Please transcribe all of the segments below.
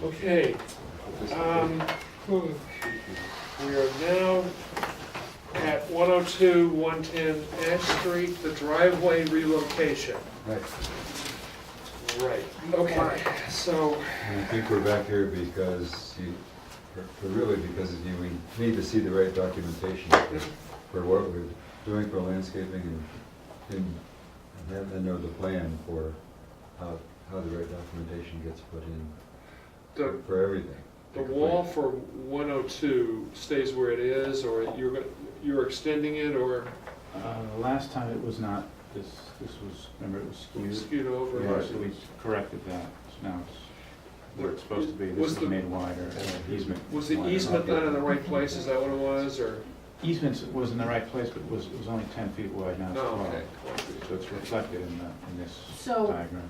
Okay, we are now at 102, 110 Ash Street, the driveway relocation. Right. Right, okay, so, And I think we're back here because because we need to see the right documentation for what we're doing for landscaping and know the plan for how the right documentation gets put in for everything. the wall for 102 stays where it is, or you're extending it, or The last time it was not, this was, remember it was skewed? skewed over? Yeah, so we corrected that, so now it's where it's supposed to be, Was this is made wider, easement. Was the wider. easement not in the right place, is that what it was, or? Easement was in the right place, but it was only 10 feet wide, now it's No, 12. okay. So it's reflected in this So- diagram.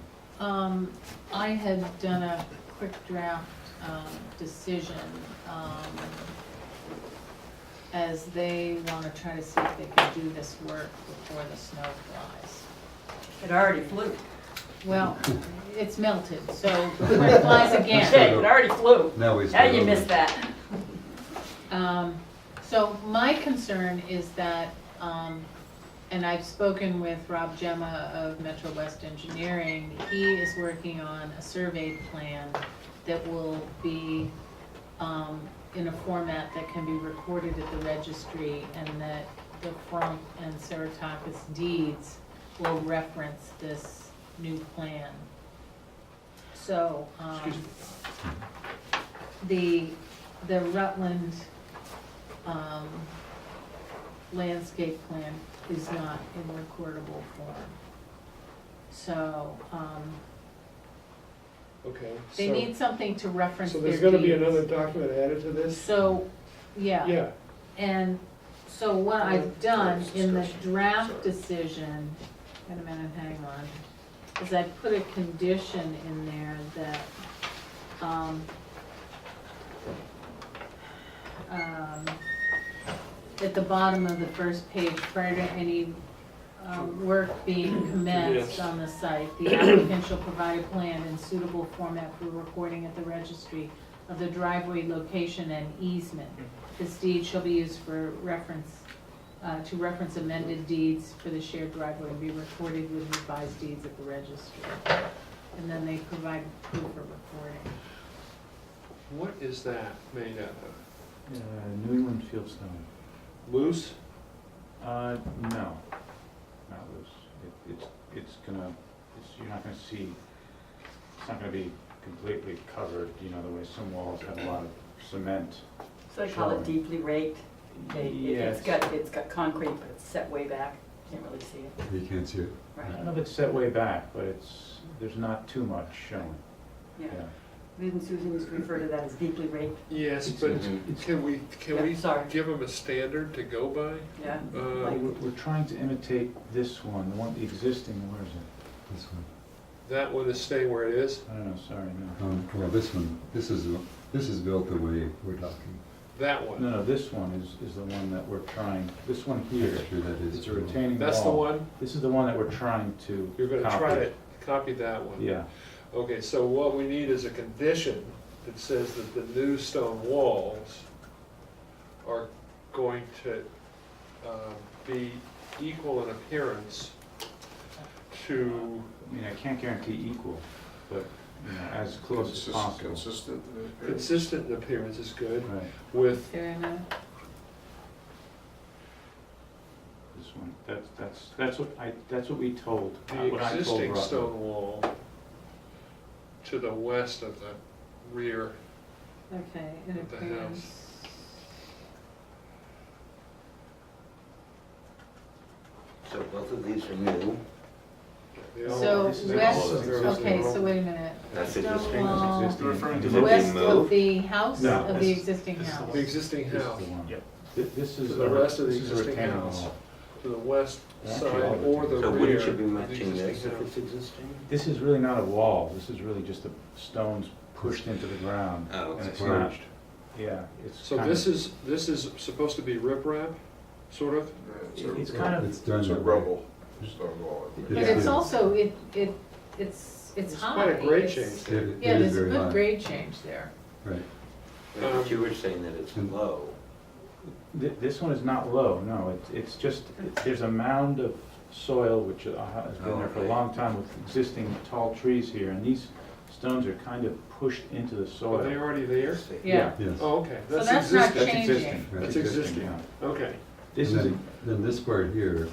I had done a quick draft decision, as they want to try to see if they can do this work before the snow flies. It already flew. Well, it's melted, so before it flies again. Okay, it already flew. Now we How start do you over. miss that? So my concern is that, and I've spoken with Rob Gemma of Metro West Engineering, he is working on a survey plan that will be in a format that can be recorded at the registry, and that the Frump and Saratogas deeds will reference this new plan. So, Excuse me. the Rutland landscape plan is not in recordable form. So, Okay. they so- need something to reference So their there's gonna be deeds. another document added to this? So, yeah. Yeah, And so what I've done in the Discussion, draft sorry. decision, wait a minute, hang on, is I put a condition in there that, at the bottom of the first page, prior to any work being commenced Yes. on the site, the applicant shall provide a plan in suitable format for recording at the registry of the driveway location and easement. This deed shall be used for reference, to reference amended deeds for the shared driveway and be recorded with revised deeds at the registry. And then they provide proof of recording. what is that made out of? New England Fieldstone. Loose? No, not loose. It's gonna, you're not gonna see, it's not gonna be completely covered, you know, the way some walls have a lot of cement. So they call it Sure. deeply raked. Yes. It's got concrete, but it's set way back. Can't really see it. You can't see it. I Right. don't know if it's set way back, but there's not too much shown, Yeah. yeah. Didn't Susan used to refer to that as deeply raked? Yes, It's- but it's- can we Yeah, sorry. give them a standard to go by? Yeah. We're trying to imitate this one, the existing, where is it? This one. That one is staying where it is? I don't know, sorry, no. Well, this one, this is built the way we're talking. That one? No, this one is the one that we're trying, this one here, Sure that is it's a true. retaining wall. That's the one? This is the one that we're trying to You're gonna copy. try to copy that one? Yeah, Okay, so what we need is a condition that says that the new stone walls are going to be equal in appearance to, I mean, I can't guarantee equal, but, you know, as close as possible. consistent in appearance is good, Right, with, Fair enough. this one, that's what we told, the what I told existing Rutland. stone wall to the west of the rear. Okay, in Of the appearance. house. So both of these are new. They all- So this is west, all existing. okay, so wait a minute. That's Stone existing. wall Existing. Referring to This the West moved? of the house, No, of the this is- existing this is the house. The existing is house, the one. Yep. This is To the rest of the this is a existing retaining house. wall. to the west Actually, side all of or it. the So rear. wouldn't you be of the matching this existing if house. it's existing? This is really not a wall, this is really just the stones pushed into the ground. Oh, And okay. it's not, Merged. yeah, it's So kind of. this is supposed to be riprap, sort of? It's kind of, It's done It's a that way. rubble stone wall. But Yeah. it's also, it's it's It's high. quite a grade It's- change there. It Yeah, is there's a very good high. grade change there. Right. But you were saying that it's low. This one is not low, no, it's just, there's a mound of soil which has been there for a long time with existing tall trees here, and these stones are kind of pushed into the soil. Are they already there? Yeah. Yes. Oh, okay, So that's that's not existing. That's changing. existing. That's existing. Yeah. Okay, This And is, then this part here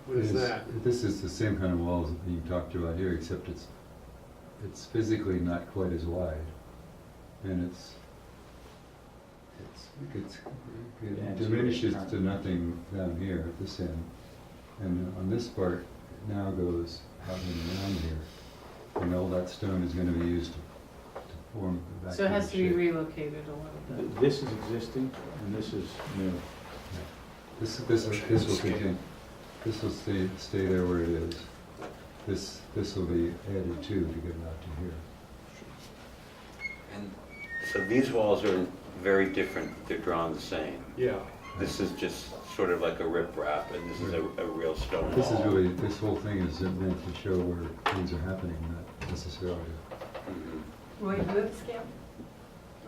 what is that? This is the same kind of walls that you talked about here, except it's physically not quite as wide. And Yeah, it it's diminishes really to nothing down here at this end. And on this part, it now goes out and around here. And all that stone is gonna be used to form the back. So it has to be shape. relocated a little bit. this is existing, and this is new. This will continue, this will stay there where it is. This will be added to get it out to here. And so these walls are very different, they're drawn the same. Yeah, This is just sort of like a riprap, and this is a real stone wall. This is really, this whole thing is meant to show where things are happening, not necessarily. Mhm. Roy, do you have a scale?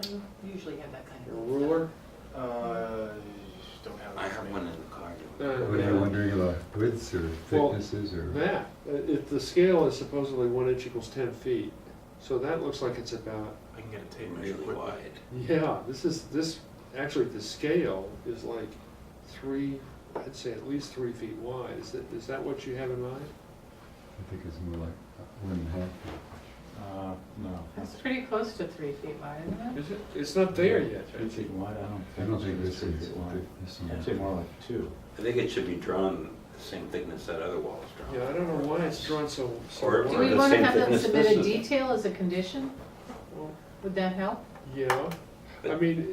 You usually have that kind a of. ruler? Don't have it. I have one in the car. What are you wondering about widths or Well, thicknesses or? That, the scale is supposedly 1 inch equals 10 feet, so that looks like it's about, I can get a tape measure Really quickly. wide. yeah, actually, the scale is like 3, I'd say at least 3 feet wide. Is that what you have in mind? I think it's more like 1.5 feet. No. That's pretty close to 3 feet wide, isn't it? Is it? It's not there yet. 3 feet wide, I don't think it's this 3 is, feet wide. this one. I'd say more like 2. I think it should be drawn the same thickness that other wall is drawn. Yeah, I don't know why it's drawn so Or- Do or we the want to same have them thickness submit this a is. detail as a condition? Well, Would that help? yeah, I mean,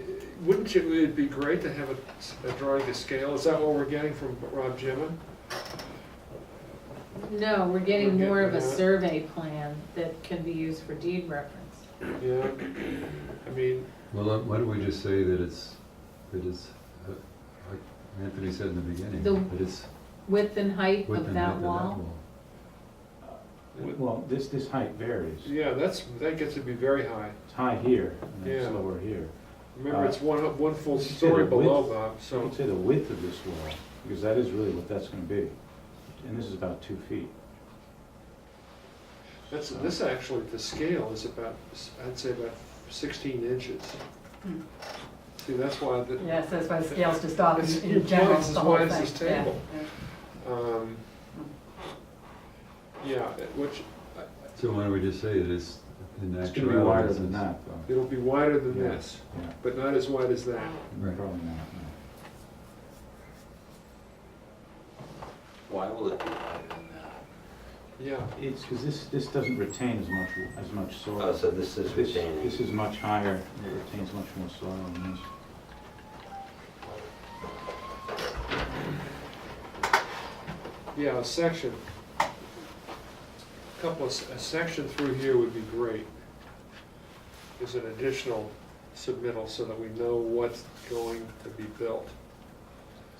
wouldn't it'd be great to have a drawing to scale? Is that what we're getting from Rob Gemma? No, we're getting We're more of a getting that. survey plan that can be used for deed reference. Yeah, I mean, Well, why don't we just say that it's, like Anthony said in the beginning, The that it's Width and height width of and height that of wall? Well, this height varies. yeah, that gets to be very high. It's high here, and it's Yeah. lower here. Remember, it's one full You could say story the below, width- Bob, So so, you could say the width of this wall, because that is really what that's gonna be. And this is about 2 feet. this actually, the scale is about, I'd say about 16 inches. Hmm. See, that's why the, Yes, that's why the scale's just off It's- in your general, plot's as the whole wide as thing. this Yeah, table. yeah. yeah, which, So why don't we just say that it's in It's actuality? gonna be wider it's- than that, though. it'll be wider than Yeah. this, Yeah, but not as wide as that. Right. probably not, no. Why will it be wider than that? Yeah, It's because this doesn't retain as much soil. Oh, so this is retaining. This is much higher, it retains much more soil than this. yeah, a section, a section through here would be great. As an additional submittal so that we know what's going to be built.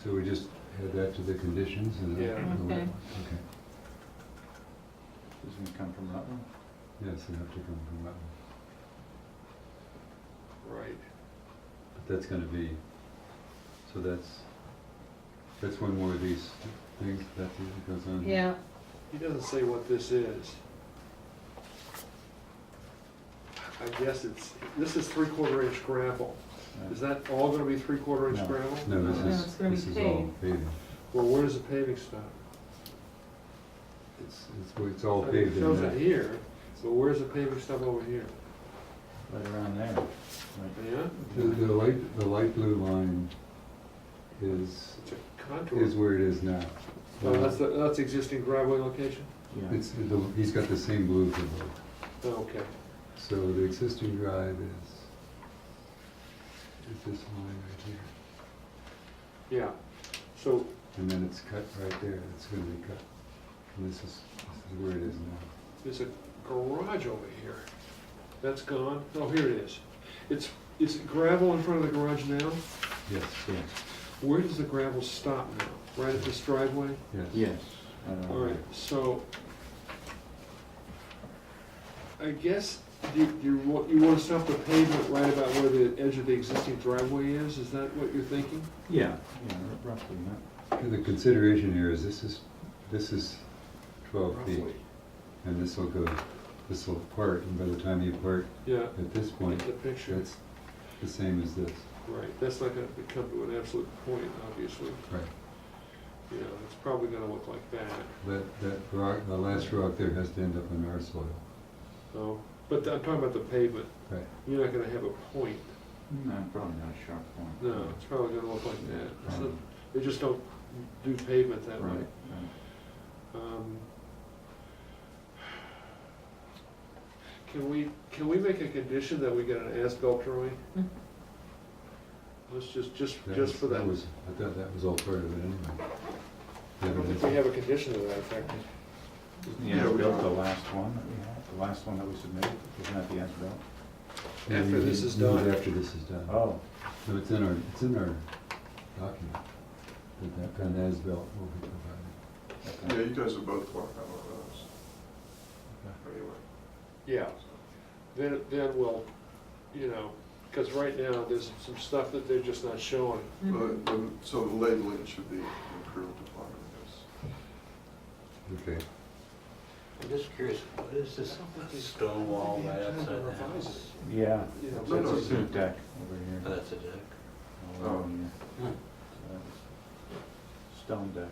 So we just add that to the conditions and then? Yeah. Okay. Okay, This one come from Rutland? yes, they have to come from that one. Right. But that's gonna be, so that's one more of these things that goes on. Yeah, He doesn't say what this is. I guess this is 3/4 inch gravel. Is that all gonna be 3/4 inch No. gravel? No, No, it's gonna be this is all paving. Well, where does the paving stop? It's all It paved in shows it that. here, but where's the paving stop over here? Right around there. Right. Yeah? The light blue line is It's a contour. where it is now. Oh, that's the existing driveway location? Yeah. He's got the same blue for both. Oh, okay. So the existing drive is this line right here. Yeah. So, And then it's cut right there, it's gonna be cut. And this is where it is now. there's a garage over here. That's gone? Oh, here it is. Is it gravel in front of the garage now? Yes, Yes. Where does the gravel stop now? Right at this driveway? yes. Yes. All right, so I guess, you want to stop the pavement right about where the edge of the existing driveway is that what you're thinking? Yeah, roughly, The consideration here is this is 12 feet, Roughly. and this will part, and by the time you part Yeah, at this point, the picture, that's the same as this. right, that's not gonna come to an absolute point, obviously. Right. You know, it's probably gonna look like that. That rock, the last rock there has to end up in our soil. Oh, but I'm talking about the pavement. Right. You're not gonna have a point. no, probably not a sharp point. No, it's probably gonna look like that. So Um, they just don't do pavement that way. Right, right. Can we make a condition that we get an as-built drawing? Mhm. Let's just That for that. I thought that was all part of it anyway. I don't think we have a condition to that effect. Isn't the as-built the last one that we had, the last one that we submitted, isn't that the as-built? After this is No, done. after this is done. Oh, No, it's in our document, that an as-built will be provided. Yeah, you guys are both working on those. Anyway. Yeah, then we'll, you know, because right now, there's some stuff that they're just not showing. Mhm. So the labeling should be improved upon this. Okay. I'm just curious, what is this stone wall right outside the house? yeah, You know, No, no, it's a deck over Oh, here. that's a deck. Oh, Hmm. yeah. Stone deck.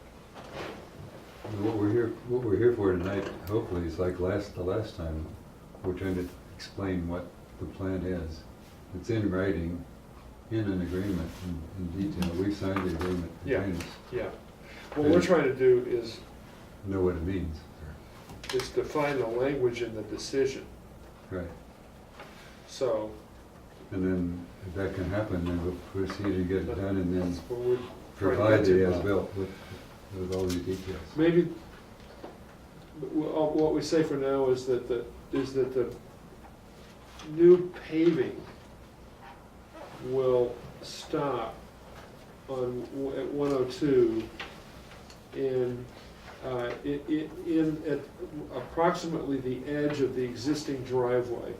Well, what we're here for tonight, hopefully, is like the last time, we're trying to explain what the plan is. It's in writing, in an agreement, in detail. We've signed the agreement Yeah. between us, Yeah, what we're trying to do is know what it means. define the language in the decision. Right. So, And then, if that can happen, then we'll proceed and get it done, and then that's what we're trying provide to the get to. as-built with all these details. Maybe, what we say for now is that the new paving will stop at 102 at approximately the edge of the existing driveway.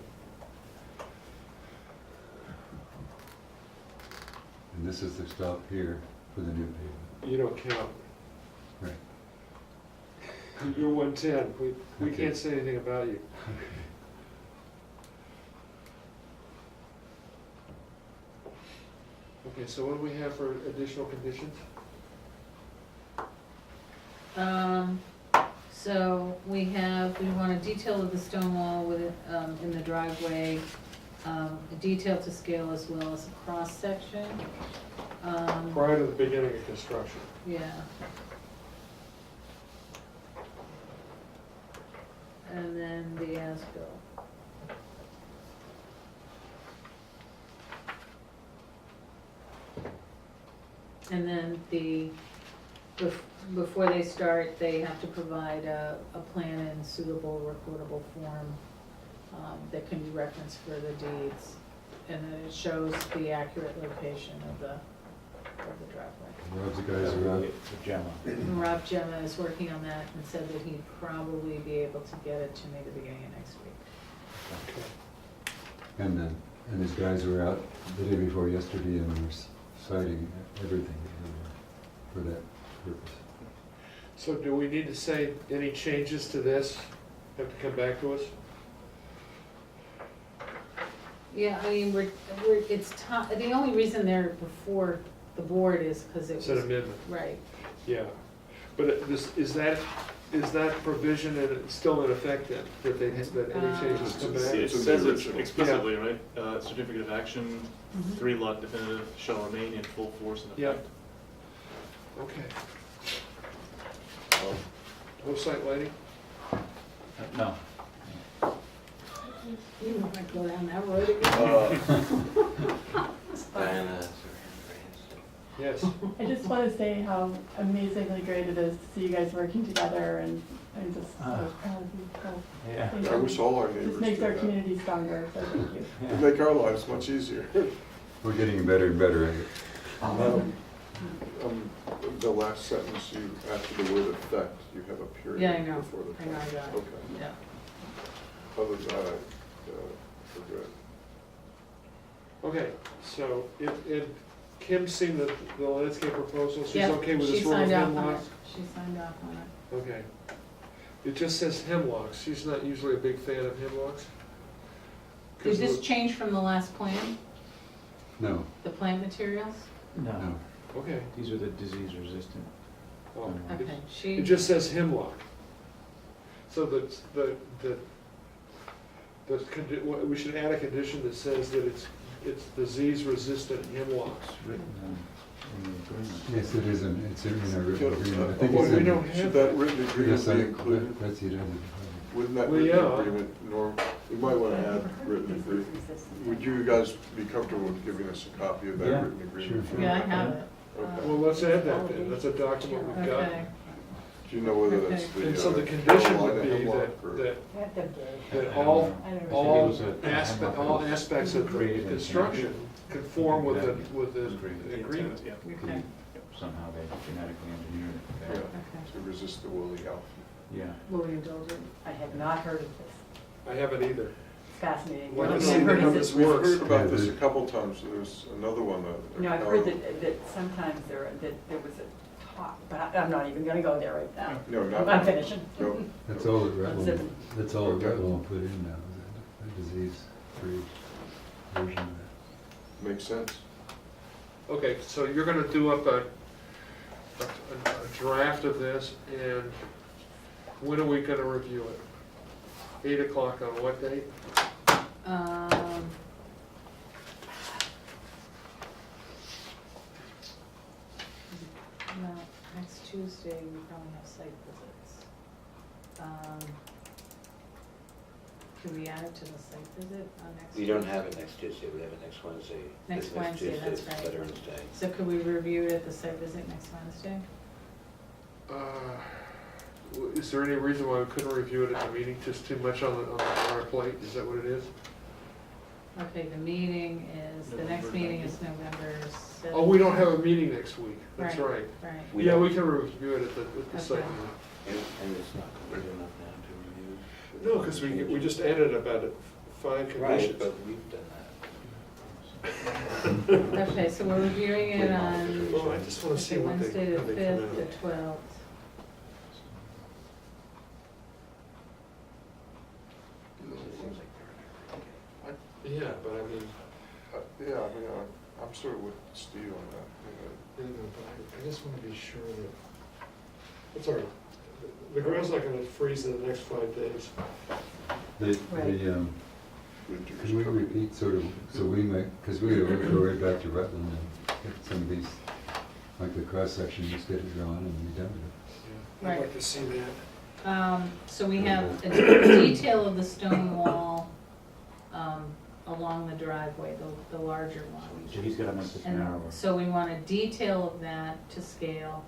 And this is the stop here for the new pavement. You don't count. Right. You're 110. We Okay. can't say anything about you. Okay, so what do we have for additional conditions? So we want a detail of the stone wall with, in the driveway, a detail to scale as well as a cross-section. Prior to the beginning of construction. Yeah. And then the as-built. And then before they start, they have to provide a plan in suitable recordable form that can be referenced for the deeds. And then it shows the accurate location of the driveway. Rob's the guys who are out. It's a Gemma. And Rob Gemma is working on that and said that he'd probably be able to get it to me the beginning of next week. Okay. And his guys were out the day before yesterday and were citing everything for that purpose. So do we need to say any changes to this have to come back to us? Yeah, I mean, the only reason they're before the board is because it It's an was, amendment, right. yeah. But is that provision still in effect then, that any changes come back? It It's in the says it original. explicitly, right? Certificate of action, Mhm. 3-lot definitive shall remain in full force and Yeah. effect. Okay. No site lighting? No. You don't want to go down that road again? Diana, sorry. Yes. I just want to say how amazingly great it is to see you guys working together, and I'm just so proud of you. So Yeah. thank I you. wish all our It neighbors just makes did our that. community stronger, so thank you. It'd make our lives much easier. We're getting better and better at it. The last sentence, you, after the word effect, you have a period Yeah, I know. before the. I know, I got it. Okay. Yeah. other than that, we're good. Okay, so if Kim's seen the landscape proposal, she's Yep, okay with this she row of signed off on it. hemlocks? She signed off on it. Okay. It just says hemlocks, she's not usually a big fan of hemlocks. Did 'Cause this the- change from the last plan, No, the plant materials? no. Okay. These are the disease resistant. Oh, Okay, It she, just says hemlock. So we should add a condition that says that it's disease-resistant hemlocks. It's written in the agreement. Yes, it is, it's in our written agreement. I think Well, it's we in- don't have Should that that. written agreement Yes, be I, included? Betsy does Wouldn't that Well, written yeah. agreement, Norm, we might want to add written agreement. Would you guys be comfortable with giving us a copy of that Yeah, written agreement? sure. yeah, I have it. Okay. Well, let's add that then, that's a document we've got. Okay, Do you know whether that's the? And so the condition would Carolina be hemlock or- that I all, don't know. all It was a hemlock all that was aspects of the created in construction conform with the Agreement. the agreement. Yeah. okay, Somehow they genetically engineered it. Yeah, okay. to resist the woolly elf. Yeah. Will you indulge it? I have not heard of this. I haven't either. It's fascinating. Like to I've see heard how of this it. We've works. heard about Yeah, this the- a couple times, there's another one that. No, I've heard that sometimes there was a talk, but I'm not even gonna go there right now. No, not. I'm finishing. No, That's all that That's Rutland, it. that's all that Okay. Rutland put in now, is a disease-free version of that. makes sense. Okay, so you're gonna do up a draft of this, and when are we gonna review it? 8 o'clock on what date? Well, next Tuesday, we probably have site visits. Can we add it to the site visit on next? We don't Tuesday? have it next Tuesday, we have it next Wednesday. Next This Wednesday, Tuesday that's is right. Veterans Day. So could we review it at the site visit next Wednesday? Is there any reason why we couldn't review it at the meeting? Just too much on our plate, is that what it is? Okay, the meeting is, the next November meeting 19th. is November 7th. Oh, we don't have a meeting next week, that's Right. right. Right, We Yeah, don't- we can review it at the site Okay. meeting. And it's not complete enough now to review. No, because we just added about 5 Right, conditions. but we've done that. okay, so we're reviewing it on Well, I just want to see okay, what they, Wednesday the how they come 5th, the out. 12th. It seems like they're in Yeah, but I mean, Yeah, I mean, I'm sort of with Steve on that. no, but I just want to be sure that, it's all right. The ground's not gonna freeze in the next 5 days. Right. Can we repeat sort of, so we might, because we gotta go right back to Rutland and get some of these, like the cross-section, just get it drawn and be done with it. I'd Right. like to see that. So we have a detail of the stone wall along the driveway, the larger one. So he's gotta make this narrower. And so we want a detail of that to scale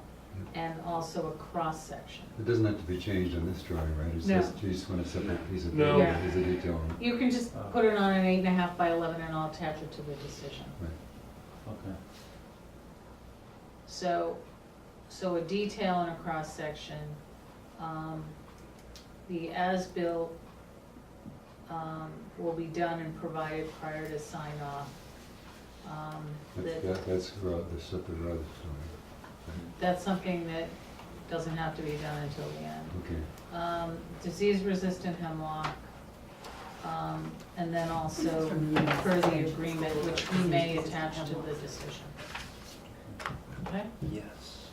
and also a cross-section. It doesn't have to be changed on this drawing, right? It's No. just, you just want a separate piece of No. paper, Yeah. as a detail on it. You can just put it on an 8.5 by 11 and I'll attach it to the decision. Okay. So a detail and a cross-section. The as-built will be done and provided prior to sign-off. That's the separate rather story. That's something that doesn't have to be done until the end. Okay. Disease-resistant hemlock, and then also per the agreement, which we may attach to the decision. Okay? Yes.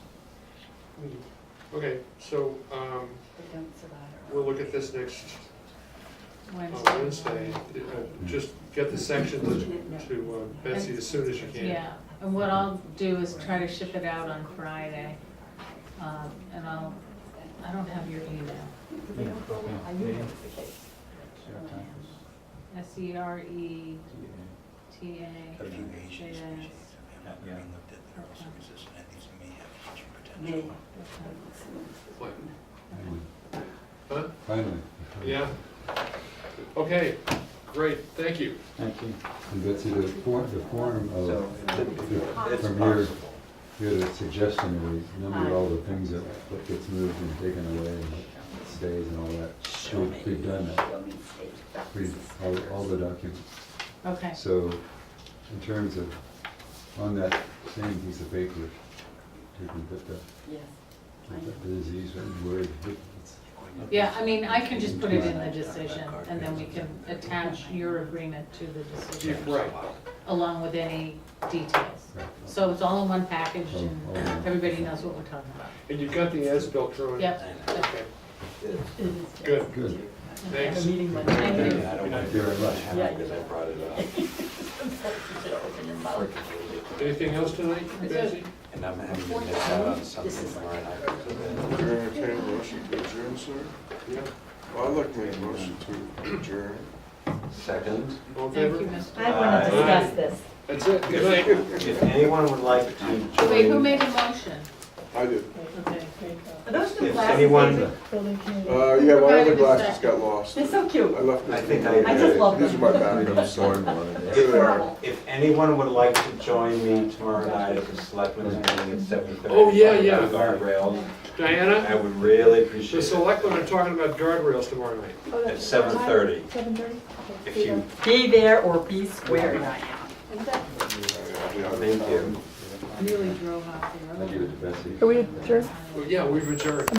Okay, so, They don't survive. we'll look at this next Wednesday. Wednesday. Just get the sections to Betsy as soon as you can. Yeah, and what I'll do is try to ship it out on Friday. And I don't have your email. They don't go, I knew that was the case. SERETA. A few Asian species have Yeah. been looked at that are also resistant, and these may have teaching May. potential. What? Finally. Huh? Finally. Yeah? Okay, great, thank you. Thank you. And Betsy, the form So, of, it's from your, possible. you had a suggestion where you number all the things that gets moved and taken away and what stays and all that. we've done that. All the documents. Okay, So, in terms of, on that same piece of paper, you can put the Yes. disease and word. yeah, I mean, I can just put it in the decision, and then we can attach your agreement to the decision. Right. Along with any details. So it's all in one package, and everybody knows what we're talking about. And you've got the as-built drawing? Yep. Okay, It is. good. Good. I Thanks. have a meeting Monday. Thank you. Yeah, I don't Thank you very much. Yeah. because I brought it up. Open your mouth. Anything else tonight, That's Betsy? it. And I'm having to miss out on something tomorrow night because of You're entertaining a motion to adjourn, sir? Yeah. Well, I'd like to make a motion to adjourn. that. Second, All in Thank favor? you, Mr. I want to discuss this. That's it, good night. if anyone would like to join. Wait, who made the motion? I did. Okay, great. Are those new If glasses, anyone, David? Building committee. Yeah, my other Provided a glasses second. got lost. They're so cute. I left them. I think I just love These are them. my backups, so there they are. if anyone would like to join me tomorrow night at the selectmen's meeting at 7:30. Oh, yeah, yeah. Guardrails, I Diana, would really the appreciate it. selectmen are talking about guardrails tomorrow night. Oh, At that's 7:30. 7:30? If you, Be there or be square, Diane. thank you. Really drove off the road. I'll give it to Betsy. Are we adjourned? Well, yeah, we've adjourned.